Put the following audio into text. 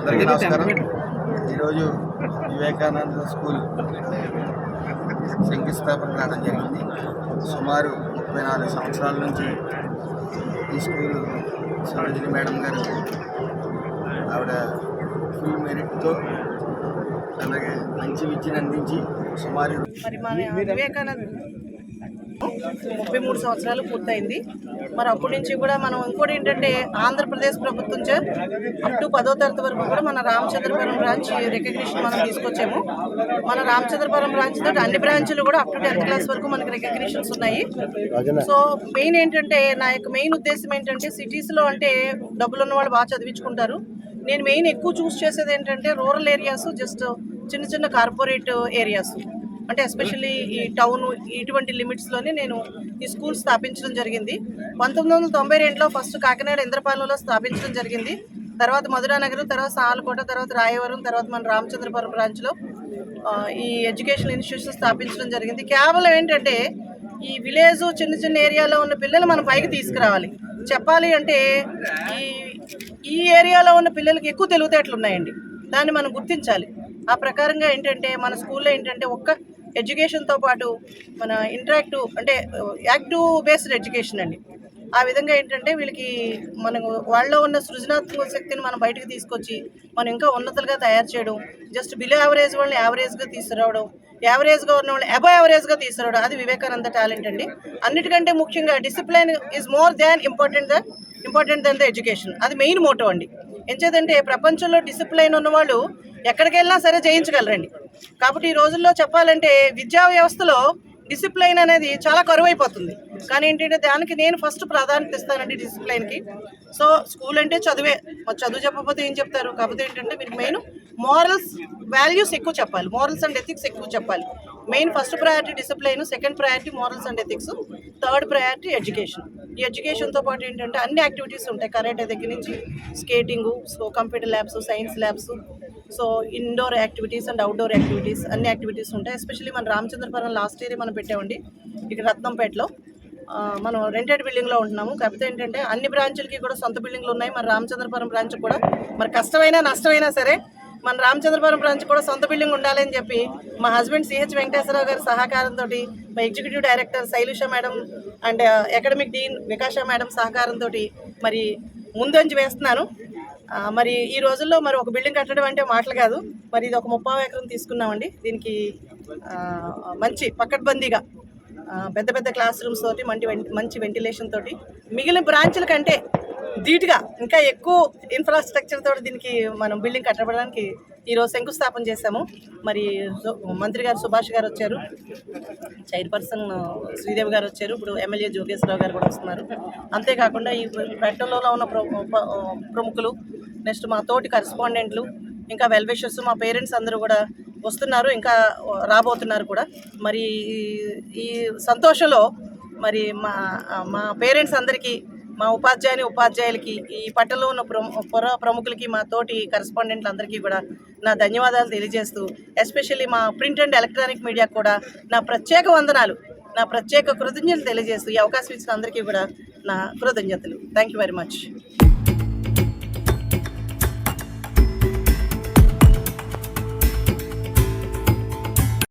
అందరికీ నమస్కారం. ఈరోజు వివేకానంద స్కూల్ శంకుస్థాపన కావడం జరిగింది. సుమారు 34 సంవత్సరాల నుంచి ఈ స్కూల్ సరోజిని మేడం గారు ఆవిడ ఫుల్ మెరిట్తో అలాగే మంచి విద్యను అందించి సుమారు మరి మన వివేకానంద 33 సంవత్సరాలు పూర్తయింది. మరి అప్పటి నుంచి కూడా మనం ఇంకోటి ఏంటంటే ఆంధ్రప్రదేశ్ ప్రభుత్వం అప్ టు 10వ తరగతి వరకు కూడా మన రామచంద్రపురం బ్రాంచ్ రికగ్నిషన్ మనం తీసుకొచ్చాము. మన రామచంద్రపురం బ్రాంచ్ తోటి అన్ని బ్రాంచ్లు కూడా అప్ టు 10th క్లాస్ వరకు మనకి రికగ్నిషన్స్ ఉన్నాయి. సో మెయిన్ ఏంటంటే నా యొక్క మెయిన్ ఉద్దేశం ఏంటంటే సిటీస్లో అంటే డబ్బులు ఉన్న వాళ్ళు బాగా చదివించుకుంటారు. నేను మెయిన్ ఎక్కువ చూస్ చేసేది ఏంటంటే రూరల్ ఏరియాస్, జస్ట్ చిన్న చిన్న కార్పొరేట్ ఏరియాస్, అంటే ఎస్పెషల్లీ ఈ టౌన్ ఇటువంటి లిమిట్స్లోనే నేను ఈ స్కూల్ స్థాపించడం జరిగింది. 1992లో ఫస్ట్ కాకినాడ ఇంద్రపాలెంలో స్థాపించడం జరిగింది. తర్వాత మధురానగరం, తర్వాత సాలకోట, తర్వాత రాయవరం, తర్వాత మన రామచంద్రపురం బ్రాంచ్లో ఈ ఎడ్యుకేషన్ ఇన్స్టిట్యూషన్ స్థాపించడం జరిగింది. కేవలం ఏంటంటే ఈ విలేజ్ చిన్న చిన్న ఏరియాలో ఉన్న పిల్లలు మనం పైకి తీసుకురావాలి. చెప్పాలి అంటే ఈ ఏరియాలో ఉన్న పిల్లలకి ఎక్కువ తెలివితేటలు ఉన్నాయండి, దాన్ని మనం గుర్తించాలి. ఆ ప్రకారంగా ఏంటంటే మన స్కూల్లో ఏంటంటే ఒక్క ఎడ్యుకేషన్తో పాటు మన ఇంటరాక్టివ్ అంటే యాక్టివ్ బేస్డ్ ఎడ్యుకేషన్ అండి. ఆ విధంగా ఏంటంటే వీళ్ళకి మనం వాళ్ళలో ఉన్న సృజనాత్మక శక్తిని మనం బయటకు తీసుకొచ్చి మనం ఇంకా ఉన్నతులుగా తయారు చేయడం, జస్ట్ బిలో యావరేజ్ వాళ్ళని యావరేజ్గా తీసుకురావడం, యావరేజ్గా ఉన్న వాళ్ళని అబవ్ యావరేజ్గా తీసుకురావడం, అది వివేకానంద టాలెంట్ అండి. అన్నిటికంటే ముఖ్యంగా discipline is more than important then the education. అది మెయిన్ మోటో అండి. ఎంచేదంటే ప్రపంచంలో డిసిప్లైన్ ఉన్నవాళ్ళు ఎక్కడికి వెళ్ళినా సరే జయించగలరండి. కాబట్టి ఈ రోజుల్లో చెప్పాలంటే విద్యా వ్యవస్థలో డిసిప్లైన్ అనేది చాలా కరువైపోతుంది. కానీ ఏంటంటే దానికి నేను ఫస్ట్ ప్రాధాన్యత ఇస్తానండి, డిసిప్లైన్కి. సో స్కూల్ అంటే చదువే, చదువు చెప్పకపోతే ఏం చెప్తారు. కాకపోతే ఏంటంటే మీరు మెయిన్ మోరల్స్ వాల్యూస్ ఎక్కువ చెప్పాలి, మోరల్స్ అండ్ ఎథిక్స్ ఎక్కువ చెప్పాలి. Main first priority discipline, second priority morals and ethics, third priority education. ఈ ఎడ్యుకేషన్తో పాటు ఏంటంటే అన్ని యాక్టివిటీస్ ఉంటాయి, కరాటే దగ్గర నుంచి skating, so computer labs, science labs, so indoor activities and outdoor activities, అన్ని యాక్టివిటీస్ ఉంటాయి. ఎస్పెషల్లీ మన రామచంద్రపురం లాస్ట్ ఇయర్ మనం పెట్టామండి ఇక్కడ రత్నంపేటలో. మనం రెంటెడ్ బిల్డింగ్లో ఉంటున్నాము. కాకపోతే ఏంటంటే అన్ని బ్రాంచులకి కూడా సొంత బిల్డింగ్లు ఉన్నాయి. మన రామచంద్రపురం బ్రాంచ్ కూడా మరి కష్టమైనా నష్టమైనా సరే మన రామచంద్రపురం బ్రాంచ్ కూడా సొంత బిల్డింగ్ ఉండాలని చెప్పి మా హస్బెండ్ సిహెచ్ వెంకటేశ్వరరావు గారి సహకారంతో, మా executive director Shailusha madam and academic dean Vikasha madam సహకారంతో మరి ముందంజ వేస్తున్నాను. మరి ఈ రోజుల్లో మరి ఒక బిల్డింగ్ కట్టడం అంటే మాటలు కాదు. మరి ఇది ఒక 30 ఎకరం తీసుకున్నామండి. దీనికి మంచి పకడ్బందీగా పెద్ద పెద్ద క్లాస్ రూమ్స్ తోటి మంచి వెంటిలేషన్ తోటి మిగిలిన బ్రాంచ్ల కంటే ధీటుగా ఇంకా ఎక్కువ ఇన్ఫ్రాస్ట్రక్చర్ తోటి దీనికి మనం బిల్డింగ్ కట్టబడడానికి ఈరోజు శంకుస్థాపన చేశాము. మరి మంత్రి గారు సుభాష్ గారు వచ్చారు, చైర్పర్సన్ శ్రీదేవి గారు వచ్చారు, ఇప్పుడు ఎమ్మెల్యే జోగేశ్వరరావు గారు కూడా వస్తున్నారు. అంతేకాకుండా ఈ పెట్టలో ఉన్న ప్రముఖులు, నెక్స్ట్ మా తోటి కరెస్పాండెంట్లు, ఇంకా వెల్విషర్స్, మా పేరెంట్స్ అందరూ కూడా వస్తున్నారు, ఇంకా రాబోతున్నారు కూడా. మరి ఈ సంతోషంలో మరి మా పేరెంట్స్ అందరికీ, మా ఉపాధ్యాయులకి, ఈ పట్టణంలో ఉన్న ప్రముఖులకి, మా తోటి కరెస్పాండెంట్లు అందరికీ కూడా నా ధన్యవాదాలు తెలియజేస్తూ, ఎస్పెషల్లీ మా ప్రింట్ అండ్ ఎలక్ట్రానిక్ మీడియా కూడా నా ప్రత్యేక వందనాలు, నా ప్రత్యేక కృతజ్ఞతలు తెలియజేస్తూ ఈ అవకాశం ఇచ్చిన అందరికీ కూడా నా కృతజ్ఞతలు. Thank you very much.